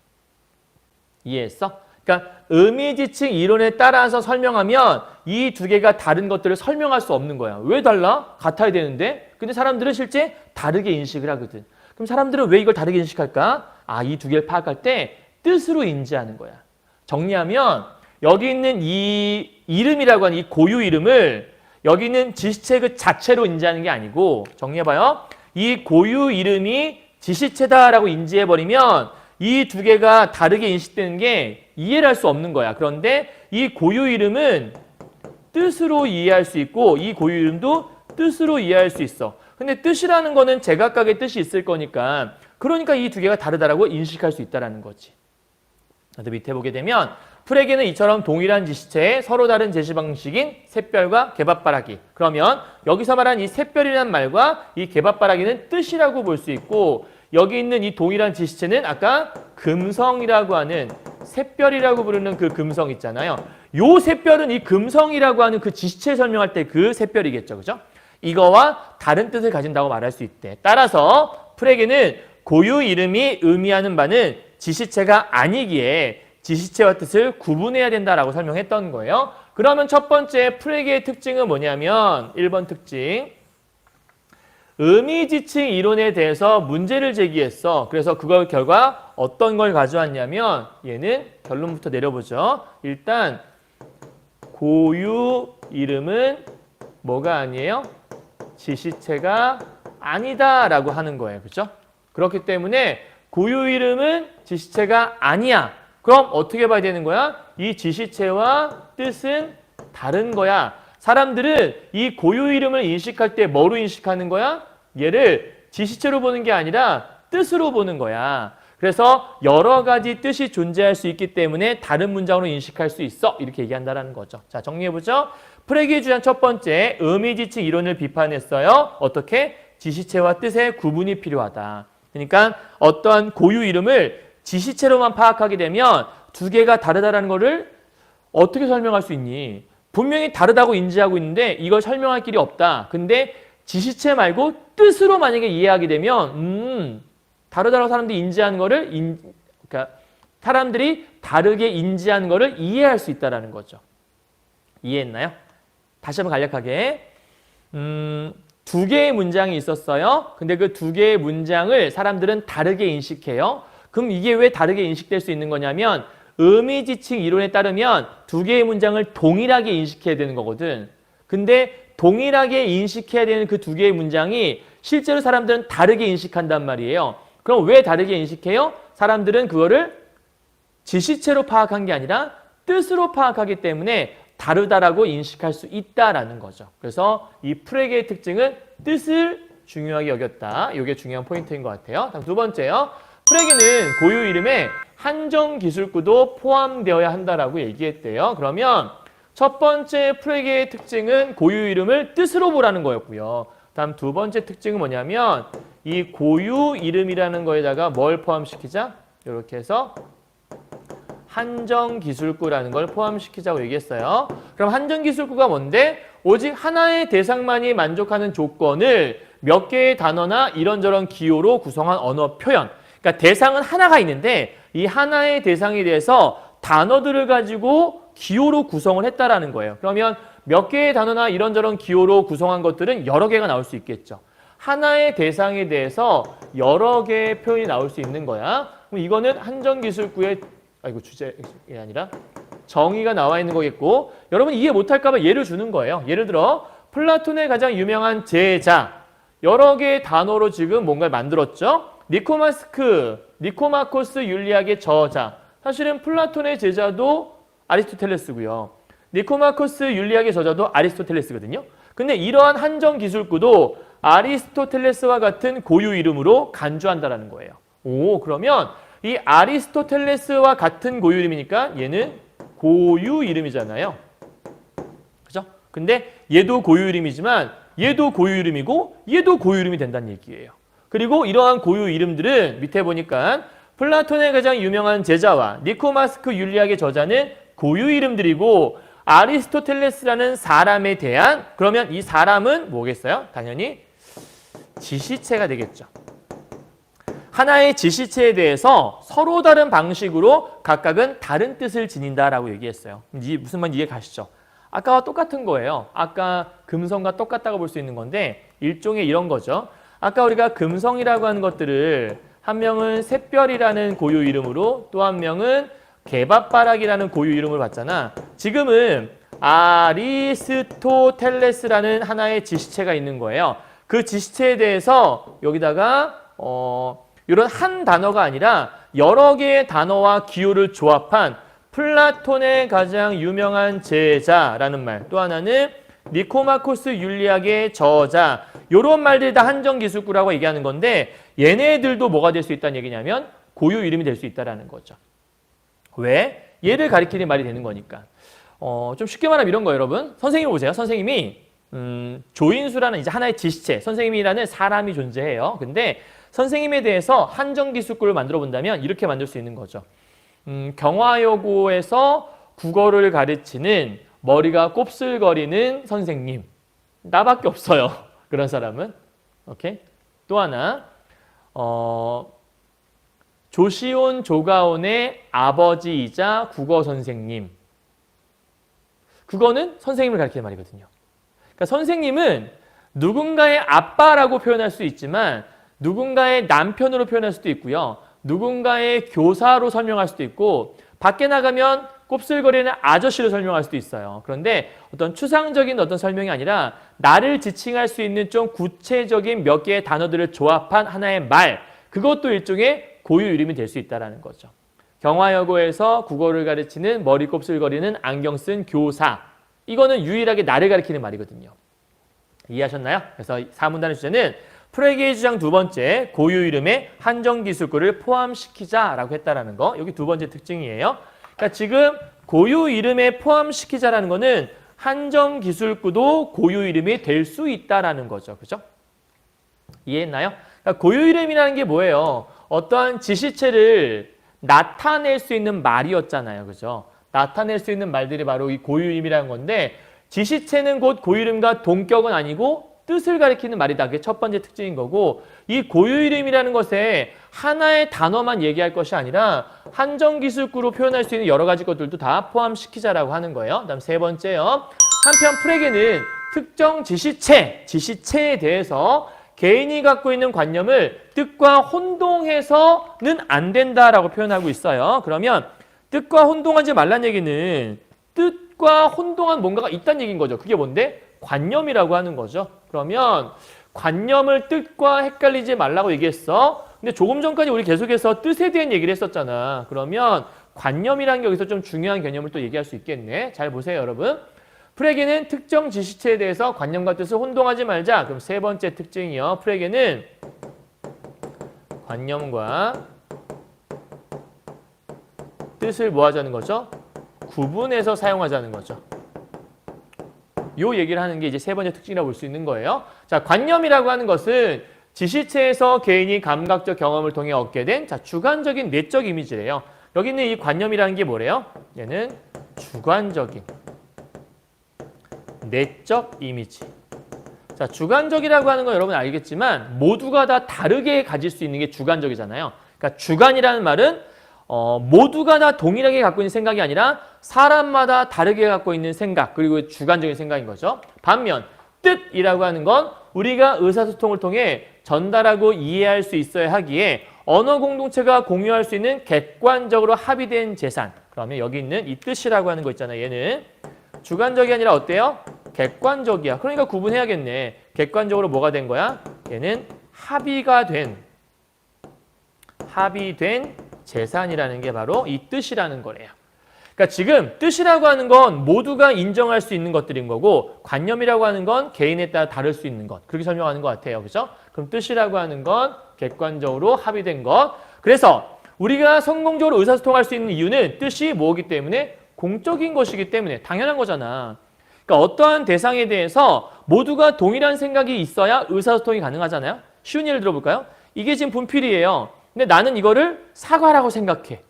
이해했어? 그러니까 의미지칭 이론에 따라서 설명하면 이 두 개가 다른 것들을 설명할 수 없는 거야. 왜 달라? 같아야 되는데. 근데 사람들은 실제 다르게 인식을 하거든. 그럼 사람들은 왜 이걸 다르게 인식할까? 이 두 개를 파악할 때 뜻으로 인지하는 거야. 정리하면 여기 있는 이 이름이라고 하는 이 고유 이름을 여기 있는 지시체 그 자체로 인지하는 게 아니고 정리해봐요. 이 고유 이름이 지시체다라고 인지해버리면 이 두 개가 다르게 인식되는 게 이해를 할 수 없는 거야. 그런데 이 고유 이름은 뜻으로 이해할 수 있고 이 고유 이름도 뜻으로 이해할 수 있어. 근데 뜻이라는 거는 제각각의 뜻이 있을 거니까 그러니까 이 두 개가 다르다라고 인식할 수 있다는 거지. 그런데 밑에 보게 되면 풀에게는 이처럼 동일한 지시체에 서로 다른 제시 방식인 샛별과 개밥바라기. 그러면 여기서 말한 이 샛별이라는 말과 이 개밥바라기는 뜻이라고 볼 수 있고 여기 있는 이 동일한 지시체는 아까 금성이라고 하는 샛별이라고 부르는 그 금성 있잖아요. 요 샛별은 이 금성이라고 하는 그 지시체 설명할 때 그 샛별이겠죠. 그죠? 이거와 다른 뜻을 가진다고 말할 수 있대. 따라서 풀에게는 고유 이름이 의미하는 바는 지시체가 아니기에 지시체와 뜻을 구분해야 된다라고 설명했던 거예요. 그러면 첫 번째 풀에게의 특징은 뭐냐면 1번 특징. 의미지칭 이론에 대해서 문제를 제기했어. 그래서 그걸 결과 어떤 걸 가져왔냐면 얘는 결론부터 내려보죠. 일단 고유 이름은 뭐가 아니에요? 지시체가 아니다라고 하는 거예요. 그렇죠? 그렇기 때문에 고유 이름은 지시체가 아니야. 그럼 어떻게 봐야 되는 거야? 이 지시체와 뜻은 다른 거야. 사람들은 이 고유 이름을 인식할 때 뭐로 인식하는 거야? 얘를 지시체로 보는 게 아니라 뜻으로 보는 거야. 그래서 여러 가지 뜻이 존재할 수 있기 때문에 다른 문장으로 인식할 수 있어. 이렇게 얘기한다는 거죠. 자, 정리해보죠. 프레기의 주장 첫 번째, 의미지칭 이론을 비판했어요. 어떻게? 지시체와 뜻의 구분이 필요하다. 그러니까 어떠한 고유 이름을 지시체로만 파악하게 되면 두 개가 다르다라는 거를 어떻게 설명할 수 있니? 분명히 다르다고 인지하고 있는데 이걸 설명할 길이 없다. 근데 지시체 말고 뜻으로 만약에 이해하게 되면 다르다고 사람들이 인지하는 거를 그러니까 사람들이 다르게 인지하는 거를 이해할 수 있다라는 거죠. 이해했나요? 다시 한번 간략하게. 두 개의 문장이 있었어요. 근데 그 두 개의 문장을 사람들은 다르게 인식해요. 그럼 이게 왜 다르게 인식될 수 있는 거냐면 의미지칭 이론에 따르면 두 개의 문장을 동일하게 인식해야 되는 거거든. 근데 동일하게 인식해야 되는 그 두 개의 문장이 실제로 사람들은 다르게 인식한단 말이에요. 그럼 왜 다르게 인식해요? 사람들은 그거를 지시체로 파악한 게 아니라 뜻으로 파악하기 때문에 다르다라고 인식할 수 있다라는 거죠. 그래서 이 프레게의 특징은 뜻을 중요하게 여겼다. 이게 중요한 포인트인 것 같아요. 다음 두 번째요. 프레게는 고유 이름에 한정 기술구도 포함되어야 한다라고 얘기했대요. 그러면 첫 번째 프레게의 특징은 고유 이름을 뜻으로 보라는 거였고요. 다음 두 번째 특징은 뭐냐면 이 고유 이름이라는 거에다가 뭘 포함시키자? 이렇게 해서 한정기술구라는 걸 포함시키자고 얘기했어요. 그럼 한정기술구가 뭔데? 오직 하나의 대상만이 만족하는 조건을 몇 개의 단어나 이런저런 기호로 구성한 언어 표현. 그러니까 대상은 하나가 있는데 이 하나의 대상에 대해서 단어들을 가지고 기호로 구성을 했다라는 거예요. 그러면 몇 개의 단어나 이런저런 기호로 구성한 것들은 여러 개가 나올 수 있겠죠. 하나의 대상에 대해서 여러 개의 표현이 나올 수 있는 거야. 그럼 이거는 한정기술구의 주제가 아니라 정의가 나와 있는 거겠고, 여러분 이해 못할까 봐 예를 주는 거예요. 예를 들어 플라톤의 가장 유명한 제자, 여러 개의 단어로 지금 뭔가를 만들었죠. 니코마코스 율리학의 저자. 사실은 플라톤의 제자도 아리스토텔레스고요. 니코마코스 율리학의 저자도 아리스토텔레스거든요. 근데 이러한 한정기술구도 아리스토텔레스와 같은 고유 이름으로 간주한다라는 거예요. 오, 그러면 이 아리스토텔레스와 같은 고유 이름이니까 얘는 고유 이름이잖아요. 그죠? 근데 얘도 고유 이름이지만 얘도 고유 이름이고 얘도 고유 이름이 된다는 얘기예요. 그리고 이러한 고유 이름들은 밑에 보니까 플라톤의 가장 유명한 제자와 니코마스크 율리학의 저자는 고유 이름들이고, 아리스토텔레스라는 사람에 대한, 그러면 이 사람은 뭐겠어요? 당연히 지시체가 되겠죠. 하나의 지시체에 대해서 서로 다른 방식으로 각각은 다른 뜻을 지닌다라고 얘기했어요. 무슨 말인지 이해 가시죠? 아까와 똑같은 거예요. 아까 금성과 똑같다고 볼 수 있는 건데 일종의 이런 거죠. 아까 우리가 금성이라고 하는 것들을 한 명은 샛별이라는 고유 이름으로 또 한 명은 개밥바락이라는 고유 이름을 봤잖아. 지금은 아리스토텔레스라는 하나의 지시체가 있는 거예요. 그 지시체에 대해서 여기다가 이런 한 단어가 아니라 여러 개의 단어와 기호를 조합한 플라톤의 가장 유명한 제자라는 말, 또 하나는 니코마코스 율리학의 저자, 이런 말들이 다 한정기술구라고 얘기하는 건데 얘네들도 뭐가 될 수 있다는 얘기냐면 고유 이름이 될 수 있다는 거죠. 왜? 얘를 가리키는 말이 되는 거니까. 좀 쉽게 말하면 이런 거예요, 여러분. 선생님 보세요. 선생님이 조인수라는 이제 하나의 지시체, 선생님이라는 사람이 존재해요. 근데 선생님에 대해서 한정기술구를 만들어 본다면 이렇게 만들 수 있는 거죠. 경화여고에서 국어를 가르치는 머리가 곱슬거리는 선생님. 나밖에 없어요. 그런 사람은. 오케이? 또 하나, 조시온 조가온의 아버지이자 국어 선생님. 그거는 선생님을 가리키는 말이거든요. 그러니까 선생님은 누군가의 아빠라고 표현할 수 있지만 누군가의 남편으로 표현할 수도 있고요. 누군가의 교사로 설명할 수도 있고 밖에 나가면 곱슬거리는 아저씨로 설명할 수도 있어요. 그런데 어떤 추상적인 어떤 설명이 아니라 나를 지칭할 수 있는 좀 구체적인 몇 개의 단어들을 조합한 하나의 말, 그것도 일종의 고유 이름이 될 수 있다는 거죠. 경화여고에서 국어를 가르치는 머리 곱슬거리는 안경 쓴 교사. 이거는 유일하게 나를 가리키는 말이거든요. 이해하셨나요? 그래서 4문단의 주제는 프레게의 주장 두 번째, 고유 이름에 한정기술구를 포함시키자라고 했다라는 거. 여기 두 번째 특징이에요. 그러니까 지금 고유 이름에 포함시키자라는 거는 한정기술구도 고유 이름이 될 수 있다라는 거죠. 그죠? 이해했나요? 그러니까 고유 이름이라는 게 뭐예요? 어떠한 지시체를 나타낼 수 있는 말이었잖아요. 그죠? 나타낼 수 있는 말들이 바로 이 고유 이름이라는 건데 지시체는 곧 고유 이름과 동격은 아니고 뜻을 가리키는 말이다. 그게 첫 번째 특징인 거고, 이 고유 이름이라는 것에 하나의 단어만 얘기할 것이 아니라 한정기술구로 표현할 수 있는 여러 가지 것들도 다 포함시키자라고 하는 거예요. 그다음 세 번째요. 한편 프레게는 특정 지시체에 대해서 개인이 갖고 있는 관념을 뜻과 혼동해서는 안 된다라고 표현하고 있어요. 그러면 뜻과 혼동하지 말란 얘기는 뜻과 혼동한 뭔가가 있다는 얘기인 거죠. 그게 뭔데? 관념이라고 하는 거죠. 그러면 관념을 뜻과 헷갈리지 말라고 얘기했어. 근데 조금 전까지 우리 계속해서 뜻에 대한 얘기를 했었잖아. 그러면 관념이라는 게 여기서 좀 중요한 개념을 또 얘기할 수 있겠네. 잘 보세요, 여러분. 프레게는 특정 지시체에 대해서 관념과 뜻을 혼동하지 말자. 그럼 세 번째 특징이요. 프레게는 관념과 뜻을 뭐 하자는 거죠? 구분해서 사용하자는 거죠. 요 얘기를 하는 게 이제 세 번째 특징이라고 볼 수 있는 거예요. 자, 관념이라고 하는 것은 지시체에서 개인이 감각적 경험을 통해 얻게 된 주관적인 내적 이미지래요. 여기 있는 이 관념이라는 게 뭐래요? 얘는 주관적인 내적 이미지. 자, 주관적이라고 하는 건 여러분 알겠지만 모두가 다 다르게 가질 수 있는 게 주관적이잖아요. 그러니까 주관이라는 말은 모두가 다 동일하게 갖고 있는 생각이 아니라 사람마다 다르게 갖고 있는 생각, 그리고 주관적인 생각인 거죠. 반면 뜻이라고 하는 건 우리가 의사소통을 통해 전달하고 이해할 수 있어야 하기에 언어 공동체가 공유할 수 있는 객관적으로 합의된 재산. 그러면 여기 있는 이 뜻이라고 하는 거 있잖아요. 얘는 주관적이 아니라 어때요? 객관적이야. 그러니까 구분해야겠네. 객관적으로 뭐가 된 거야? 얘는 합의된 재산이라는 게 바로 이 뜻이라는 거래요. 그러니까 지금 뜻이라고 하는 건 모두가 인정할 수 있는 것들인 거고 관념이라고 하는 건 개인에 따라 다를 수 있는 것. 그렇게 설명하는 것 같아요. 그죠? 그럼 뜻이라고 하는 건 객관적으로 합의된 것. 그래서 우리가 성공적으로 의사소통할 수 있는 이유는 뜻이 뭐기 때문에? 공적인 것이기 때문에 당연한 거잖아. 그러니까 어떠한 대상에 대해서 모두가 동일한 생각이 있어야 의사소통이 가능하잖아요. 쉬운 예를 들어볼까요? 이게 지금 분필이에요. 근데 나는 이거를 사과라고 생각해.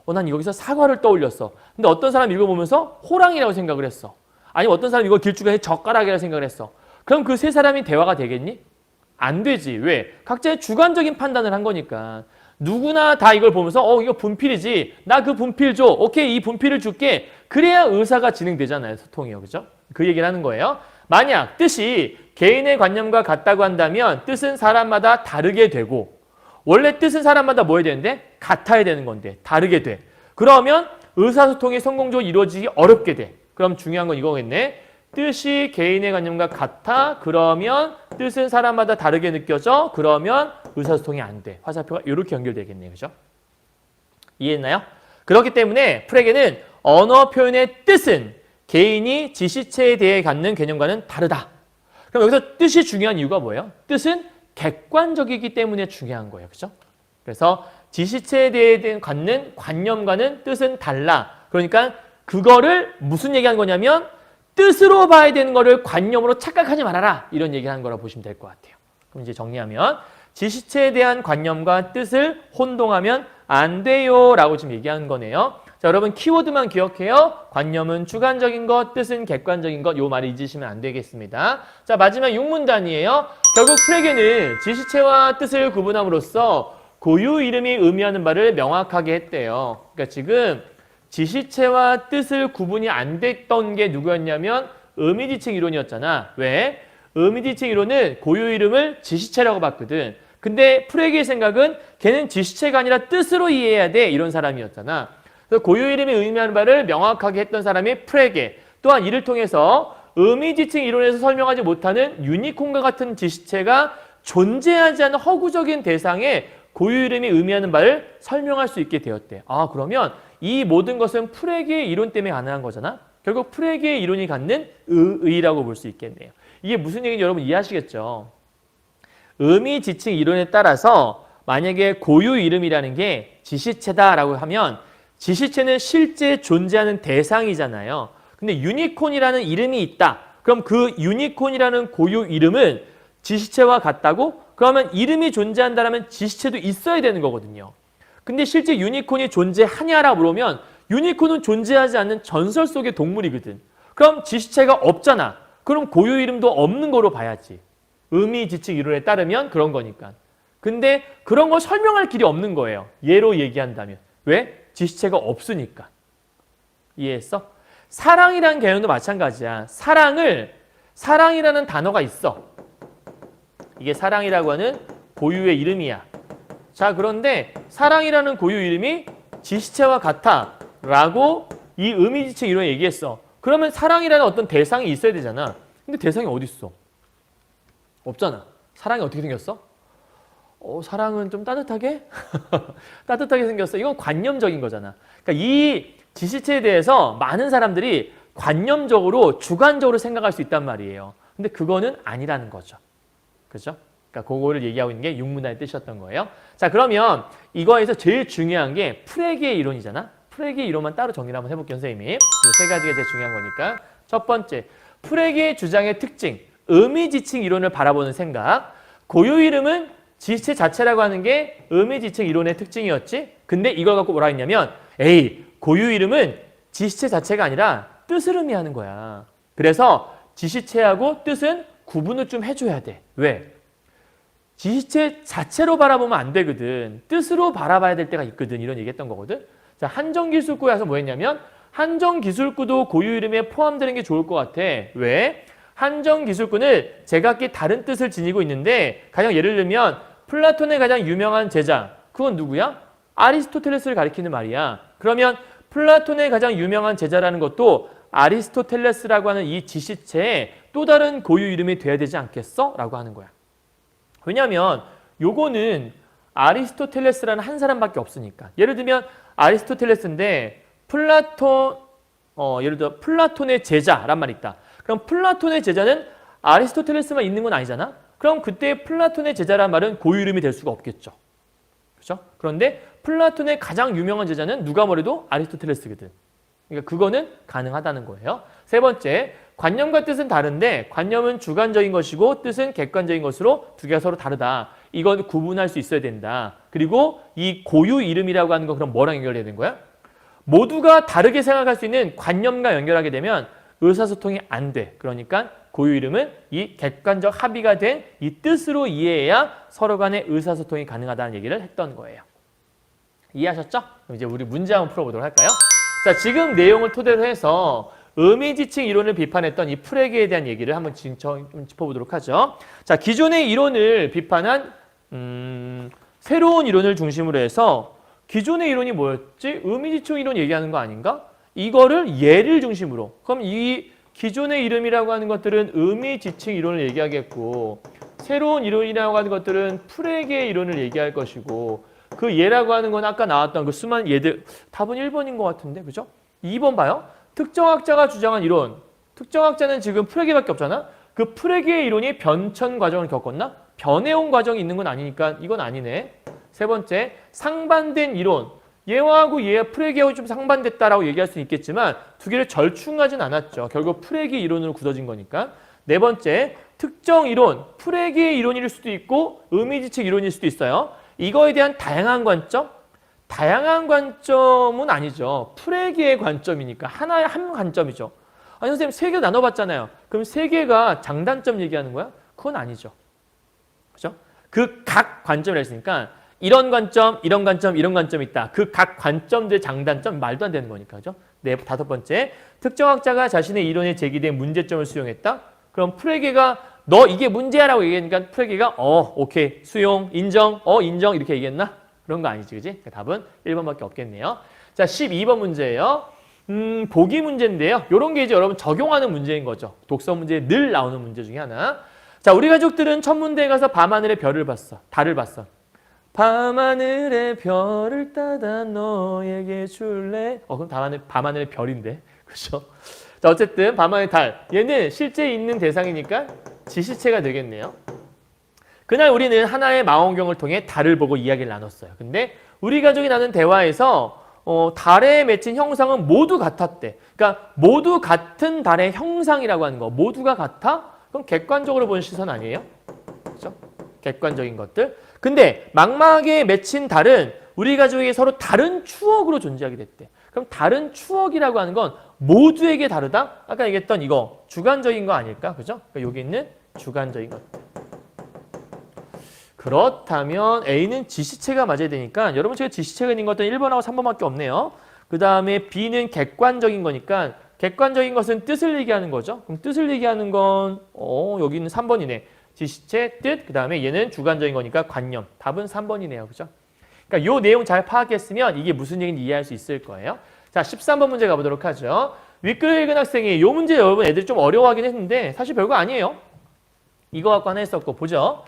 난 여기서 사과를 떠올렸어. 근데 어떤 사람이 읽어보면서 호랑이라고 생각을 했어. 아니면 어떤 사람이 이거 길쭉한 젓가락이라고 생각을 했어. 그럼 그 세 사람이 대화가 되겠니? 안 되지. 왜? 각자의 주관적인 판단을 한 거니까. 누구나 다 이걸 보면서 이거 분필이지. 나 그 분필 줘. 오케이, 이 분필을 줄게. 그래야 의사가 진행되잖아요. 소통이요. 그죠? 그 얘기를 하는 거예요. 만약 뜻이 개인의 관념과 같다고 한다면 뜻은 사람마다 다르게 되고 원래 뜻은 사람마다 뭐 해야 되는데? 같아야 되는 건데 다르게 돼. 그러면 의사소통이 성공적으로 이루어지기 어렵게 돼. 그럼 중요한 건 이거겠네. 뜻이 개인의 관념과 같아. 그러면 뜻은 사람마다 다르게 느껴져. 그러면 의사소통이 안 돼. 화살표가 이렇게 연결되겠네요. 그죠? 이해했나요? 그렇기 때문에 프레게는 언어 표현의 뜻은 개인이 지시체에 대해 갖는 개념과는 다르다. 그럼 여기서 뜻이 중요한 이유가 뭐예요? 뜻은 객관적이기 때문에 중요한 거예요. 그죠? 그래서 지시체에 대해 갖는 관념과는 뜻은 달라. 그러니까 그거를 무슨 얘기하는 거냐면 뜻으로 봐야 되는 거를 관념으로 착각하지 말아라. 이런 얘기하는 거라고 보시면 될 것 같아요. 그럼 이제 정리하면 지시체에 대한 관념과 뜻을 혼동하면 안 돼요. 라고 지금 얘기하는 거네요. 자, 여러분 키워드만 기억해요. 관념은 주관적인 것, 뜻은 객관적인 것. 요 말을 잊으시면 안 되겠습니다. 자, 마지막 6문단이에요. 결국 프레게는 지시체와 뜻을 구분함으로써 고유 이름이 의미하는 바를 명확하게 했대요. 그러니까 지금 지시체와 뜻을 구분이 안 됐던 게 누구였냐면 의미지칭 이론이었잖아. 왜? 의미지칭 이론은 고유 이름을 지시체라고 봤거든. 근데 프레게의 생각은 걔는 지시체가 아니라 뜻으로 이해해야 돼. 이런 사람이었잖아. 그래서 고유 이름이 의미하는 바를 명확하게 했던 사람이 프레게. 또한 이를 통해서 의미지칭 이론에서 설명하지 못하는 유니콘과 같은 지시체가 존재하지 않는 허구적인 대상에 고유 이름이 의미하는 바를 설명할 수 있게 되었대. 그러면 이 모든 것은 프레게의 이론 때문에 가능한 거잖아. 결국 프레게의 이론이 갖는 의의라고 볼 수 있겠네요. 이게 무슨 얘기인지 여러분 이해하시겠죠? 의미지칭 이론에 따라서 만약에 고유 이름이라는 게 지시체다라고 하면 지시체는 실제 존재하는 대상이잖아요. 근데 유니콘이라는 이름이 있다. 그럼 그 유니콘이라는 고유 이름은 지시체와 같다고? 그러면 이름이 존재한다면 지시체도 있어야 되는 거거든요. 근데 실제 유니콘이 존재하냐라고 물으면 유니콘은 존재하지 않는 전설 속의 동물이거든. 그럼 지시체가 없잖아. 그럼 고유 이름도 없는 거로 봐야지. 의미지칭 이론에 따르면 그런 거니까. 근데 그런 걸 설명할 길이 없는 거예요. 예로 얘기한다면. 왜? 지시체가 없으니까. 이해했어? 사랑이라는 개념도 마찬가지야. 사랑이라는 단어가 있어. 이게 사랑이라고 하는 고유의 이름이야. 자, 그런데 사랑이라는 고유 이름이 지시체와 같아 라고 이 의미지칭 이론에 얘기했어. 그러면 사랑이라는 어떤 대상이 있어야 되잖아. 근데 대상이 어디 있어? 없잖아. 사랑이 어떻게 생겼어? 사랑은 좀 따뜻하게? 따뜻하게 생겼어. 이건 관념적인 거잖아. 그러니까 이 지시체에 대해서 많은 사람들이 관념적으로 주관적으로 생각할 수 있단 말이에요. 근데 그거는 아니라는 거죠. 그죠? 그러니까 그거를 얘기하고 있는 게 육문화의 뜻이었던 거예요. 자, 그러면 이거에서 제일 중요한 게 프레게의 이론이잖아. 프레게의 이론만 따로 정리를 한번 해볼게요, 선생님이. 이 세 가지가 제일 중요한 거니까. 첫 번째, 프레게의 주장의 특징, 의미지칭 이론을 바라보는 생각. 고유 이름은 지시체 자체라고 하는 게 의미지칭 이론의 특징이었지. 근데 이걸 갖고 뭐라 했냐면 에이, 고유 이름은 지시체 자체가 아니라 뜻을 의미하는 거야. 그래서 지시체하고 뜻은 구분을 좀 해줘야 돼. 왜? 지시체 자체로 바라보면 안 되거든. 뜻으로 바라봐야 될 때가 있거든. 이런 얘기했던 거거든. 자, 한정기술구에서 뭐 했냐면 한정기술구도 고유 이름에 포함되는 게 좋을 것 같아. 왜? 한정기술구는 제각기 다른 뜻을 지니고 있는데 가령 예를 들면 플라톤의 가장 유명한 제자, 그건 누구야? 아리스토텔레스를 가리키는 말이야. 그러면 플라톤의 가장 유명한 제자라는 것도 아리스토텔레스라고 하는 이 지시체의 또 다른 고유 이름이 돼야 되지 않겠어? 라고 하는 거야. 왜냐하면 요거는 아리스토텔레스라는 한 사람밖에 없으니까. 예를 들면 아리스토텔레스인데 예를 들어 플라톤의 제자란 말이 있다. 그럼 플라톤의 제자는 아리스토텔레스만 있는 건 아니잖아. 그럼 그때 플라톤의 제자란 말은 고유 이름이 될 수가 없겠죠. 그렇죠? 그런데 플라톤의 가장 유명한 제자는 누가 뭐래도 아리스토텔레스거든. 그러니까 그거는 가능하다는 거예요. 세 번째, 관념과 뜻은 다른데 관념은 주관적인 것이고 뜻은 객관적인 것으로 두 개가 서로 다르다. 이건 구분할 수 있어야 된다. 그리고 이 고유 이름이라고 하는 거 그럼 뭐랑 연결해야 되는 거야? 모두가 다르게 생각할 수 있는 관념과 연결하게 되면 의사소통이 안 돼. 그러니까 고유 이름은 이 객관적 합의가 된 이 뜻으로 이해해야 서로 간의 의사소통이 가능하다는 얘기를 했던 거예요. 이해하셨죠? 그럼 이제 우리 문제 한번 풀어보도록 할까요? 자, 지금 내용을 토대로 해서 의미지칭 이론을 비판했던 이 프레게에 대한 얘기를 한번 좀 짚어보도록 하죠. 자, 기존의 이론을 비판한 새로운 이론을 중심으로 해서 기존의 이론이 뭐였지? 의미지칭 이론 얘기하는 거 아닌가? 이거를 예를 중심으로. 그럼 이 기존의 이름이라고 하는 것들은 의미지칭 이론을 얘기하겠고 새로운 이론이라고 하는 것들은 프레게의 이론을 얘기할 것이고 그 예라고 하는 건 아까 나왔던 그 수많은 예들 답은 1번인 것 같은데 그죠? 2번 봐요. 특정학자가 주장한 이론. 특정학자는 지금 프레게밖에 없잖아. 그 프레게의 이론이 변천 과정을 겪었나? 변해온 과정이 있는 건 아니니까 이건 아니네. 세 번째, 상반된 이론. 얘하고 얘 프레게하고 좀 상반됐다라고 얘기할 수 있겠지만 두 개를 절충하진 않았죠. 결국 프레게 이론으로 굳어진 거니까. 네 번째, 특정 이론. 프레게의 이론일 수도 있고 의미지칭 이론일 수도 있어요. 이거에 대한 다양한 관점? 다양한 관점은 아니죠. 프레게의 관점이니까 하나의 한 관점이죠. 아니 선생님 세 개 나눠봤잖아요. 그럼 세 개가 장단점 얘기하는 거야? 그건 아니죠. 그렇죠? 그 각 관점을 했으니까 이런 관점, 이런 관점, 이런 관점이 있다. 그 각 관점들의 장단점 말도 안 되는 거니까. 그죠? 네, 다섯 번째. 특정학자가 자신의 이론에 제기된 문제점을 수용했다. 그럼 프레게가 너 이게 문제야라고 얘기하니까 프레게가 오케이, 수용, 인정, 인정 이렇게 얘기했나? 그런 거 아니지, 그지? 답은 1번밖에 없겠네요. 자, 12번 문제예요. 보기 문제인데요. 이런 게 이제 여러분 적용하는 문제인 거죠. 독서 문제에 늘 나오는 문제 중에 하나. 자, 우리 가족들은 천문대에 가서 밤하늘의 별을 봤어. 달을 봤어. 밤하늘의 별을 따다 너에게 줄래? 그럼 밤하늘의 별인데. 그렇죠? 자, 어쨌든 밤하늘의 달. 얘는 실제 있는 대상이니까 지시체가 되겠네요. 그날 우리는 하나의 망원경을 통해 달을 보고 이야기를 나눴어요. 근데 우리 가족이 나눈 대화에서 달에 맺힌 형상은 모두 같았대. 그러니까 모두 같은 달의 형상이라고 하는 거. 모두가 같아? 그럼 객관적으로 본 시선 아니에요? 그렇죠? 객관적인 것들. 근데 망막에 맺힌 달은 우리 가족에게 서로 다른 추억으로 존재하게 됐대. 그럼 다른 추억이라고 하는 건 모두에게 다르다? 아까 얘기했던 이거 주관적인 거 아닐까? 그죠? 그러니까 여기 있는 주관적인 것들. 그렇다면 A는 지시체가 맞아야 되니까 여러분 제가 지시체가 있는 것들은 1번하고 3번밖에 없네요. 그 다음에 B는 객관적인 거니까 객관적인 것은 뜻을 얘기하는 거죠. 그럼 뜻을 얘기하는 건 여기 있는 3번이네. 지시체, 뜻, 그 다음에 얘는 주관적인 거니까 관념. 답은 3번이네요. 그죠? 그러니까 요 내용 잘 파악했으면 이게 무슨 얘기인지 이해할 수 있을 거예요. 자, 13번 문제 가보도록 하죠. 윗글을 읽은 학생이 요 문제 여러분 애들이 좀 어려워하긴 했는데 사실 별거 아니에요. 이거 갖고 하나 했었고 보죠.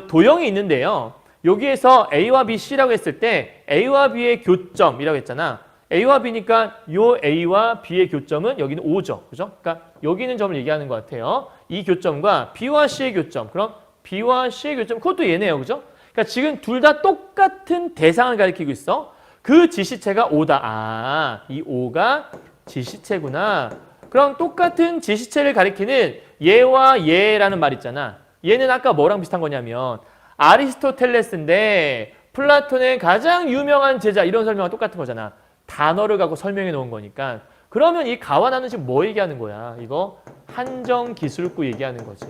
도형이 있는데요. 여기에서 A와 B, C라고 했을 때 A와 B의 교점이라고 했잖아. A와 B니까 요 A와 B의 교점은 여기는 5죠. 그죠? 그러니까 여기 있는 점을 얘기하는 것 같아요. 이 교점과 B와 C의 교점. 그럼 B와 C의 교점, 그것도 얘네요. 그죠? 그러니까 지금 둘 다 똑같은 대상을 가리키고 있어. 그 지시체가 5다. 이 5가 지시체구나. 그럼 똑같은 지시체를 가리키는 얘와 얘라는 말 있잖아. 얘는 아까 뭐랑 비슷한 거냐면 아리스토텔레스인데 플라톤의 가장 유명한 제자 이런 설명은 똑같은 거잖아. 단어를 갖고 설명해 놓은 거니까. 그러면 이 가와나는 지금 뭐 얘기하는 거야? 이거 한정기술구 얘기하는 거지.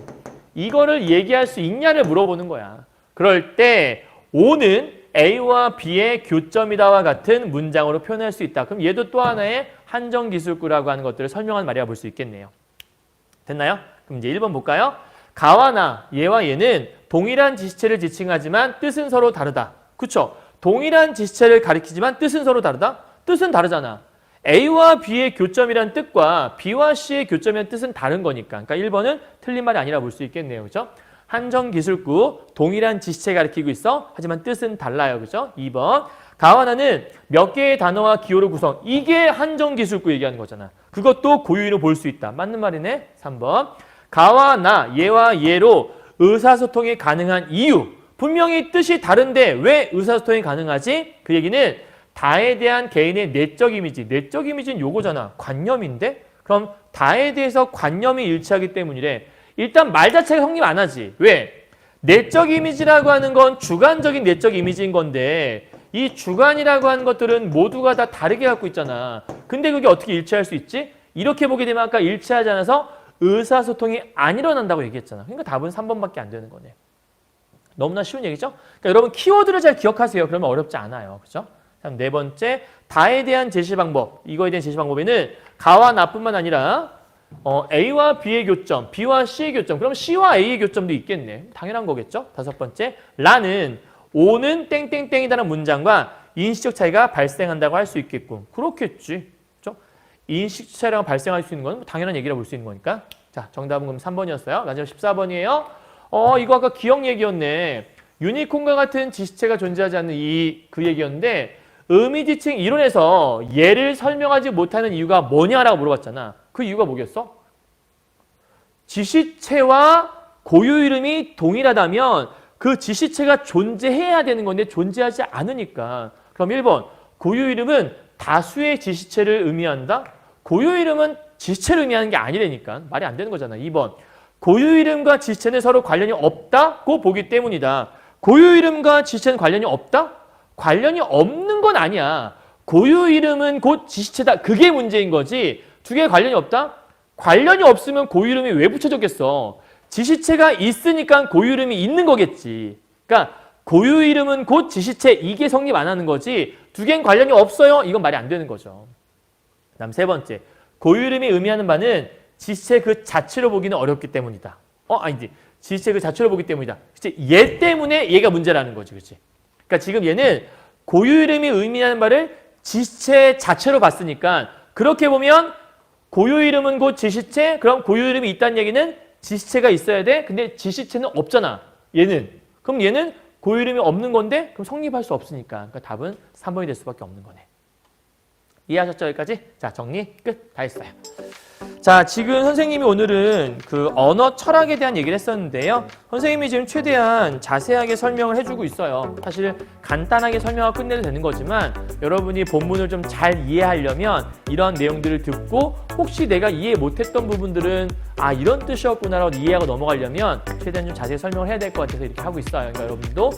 이거를 얘기할 수 있냐를 물어보는 거야. 그럴 때 O는 A와 B의 교점이다와 같은 문장으로 표현할 수 있다. 그럼 얘도 또 하나의 한정기술구라고 하는 것들을 설명한 말이라 볼 수 있겠네요. 됐나요? 그럼 이제 1번 볼까요? 가와나 얘와 얘는 동일한 지시체를 지칭하지만 뜻은 서로 다르다. 그쵸? 동일한 지시체를 가리키지만 뜻은 서로 다르다? 뜻은 다르잖아. A와 B의 교점이란 뜻과 B와 C의 교점이란 뜻은 다른 거니까. 그러니까 1번은 틀린 말이 아니라 볼 수 있겠네요. 그죠? 한정기술구, 동일한 지시체 가리키고 있어. 하지만 뜻은 달라요. 그죠? 2번. 가와나는 몇 개의 단어와 기호로 구성. 이게 한정기술구 얘기하는 거잖아. 그것도 고유의로 볼 수 있다. 맞는 말이네. 3번. 가와나, 얘와 얘로 의사소통이 가능한 이유. 분명히 뜻이 다른데 왜 의사소통이 가능하지? 그 얘기는 다에 대한 개인의 내적 이미지. 내적 이미지는 요거잖아. 관념인데? 그럼 다에 대해서 관념이 일치하기 때문이래. 일단 말 자체가 성립 안 하지. 왜? 내적 이미지라고 하는 건 주관적인 내적 이미지인 건데 이 주관이라고 하는 것들은 모두가 다 다르게 갖고 있잖아. 근데 그게 어떻게 일치할 수 있지? 이렇게 보게 되면 아까 일치하지 않아서 의사소통이 안 일어난다고 얘기했잖아. 그러니까 답은 3번밖에 안 되는 거네. 너무나 쉬운 얘기죠? 그러니까 여러분 키워드를 잘 기억하세요. 그러면 어렵지 않아요. 그죠? 다음 네 번째, 다에 대한 제시 방법. 이거에 대한 제시 방법에는 가와 나뿐만 아니라 A와 B의 교점, B와 C의 교점, 그럼 C와 A의 교점도 있겠네. 당연한 거겠죠? 다섯 번째, 라는 O는 땡땡땡이라는 문장과 인식적 차이가 발생한다고 할 수 있겠고. 그렇겠지. 그렇죠? 인식적 차이가 발생할 수 있는 건 당연한 얘기라 볼 수 있는 거니까. 자, 정답은 그럼 3번이었어요. 마지막 14번이에요. 이거 아까 기억 얘기였네. 유니콘과 같은 지시체가 존재하지 않는 그 얘기였는데 의미지칭 이론에서 얘를 설명하지 못하는 이유가 뭐냐라고 물어봤잖아. 그 이유가 뭐겠어? 지시체와 고유 이름이 동일하다면 그 지시체가 존재해야 되는 건데 존재하지 않으니까. 그럼 1번, 고유 이름은 다수의 지시체를 의미한다? 고유 이름은 지시체를 의미하는 게 아니라니까. 말이 안 되는 거잖아. 2번, 고유 이름과 지시체는 서로 관련이 없다고 보기 때문이다. 고유 이름과 지시체는 관련이 없다? 관련이 없는 건 아니야. 고유 이름은 곧 지시체다. 그게 문제인 거지. 두 개의 관련이 없다? 관련이 없으면 고유 이름이 왜 붙여졌겠어? 지시체가 있으니까 고유 이름이 있는 거겠지. 그러니까 고유 이름은 곧 지시체 이게 성립 안 하는 거지. 두 개는 관련이 없어요. 이건 말이 안 되는 거죠. 그다음 세 번째. 고유 이름이 의미하는 바는 지시체 그 자체로 보기는 어렵기 때문이다. 아니지. 지시체 그 자체로 보기 때문이다. 그치? 얘 때문에 얘가 문제라는 거지. 그치? 그러니까 지금 얘는 고유 이름이 의미하는 바를 지시체 자체로 봤으니까 그렇게 보면 고유 이름은 곧 지시체, 그럼 고유 이름이 있다는 얘기는 지시체가 있어야 돼. 근데 지시체는 없잖아. 얘는. 그럼 얘는 고유 이름이 없는 건데 그럼 성립할 수 없으니까. 그러니까 답은 3번이 될 수밖에 없는 거네. 이해하셨죠? 여기까지? 자, 정리 끝. 다 했어요. 자, 지금 선생님이 오늘은 그 언어 철학에 대한 얘기를 했었는데요. 선생님이 지금 최대한 자세하게 설명을 해주고 있어요. 사실 간단하게 설명하고 끝내도 되는 거지만 여러분이 본문을 좀 잘 이해하려면 이런 내용들을 듣고 혹시 내가 이해 못했던 부분들은 이런 뜻이었구나라고 이해하고 넘어가려면 최대한 좀 자세히 설명을 해야 될 것 같아서 이렇게 하고 있어요. 그러니까 여러분도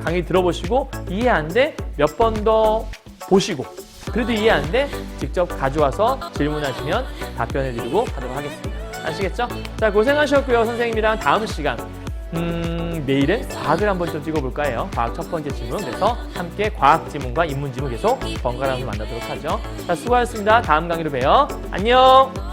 강의 들어보시고 이해 안 돼? 몇 번 더 보시고 그래도 이해 안 돼? 직접 가져와서 질문하시면 답변해 드리고 하도록 하겠습니다. 아시겠죠? 자, 고생하셨고요. 선생님이랑 다음 시간 내일은 과학을 한번 좀 찍어볼까 해요. 과학 첫 번째 질문. 그래서 함께 과학 지문과 인문 지문 계속 번갈아가면서 만나도록 하죠. 자, 수고하셨습니다. 다음 강의로 봬요. 안녕!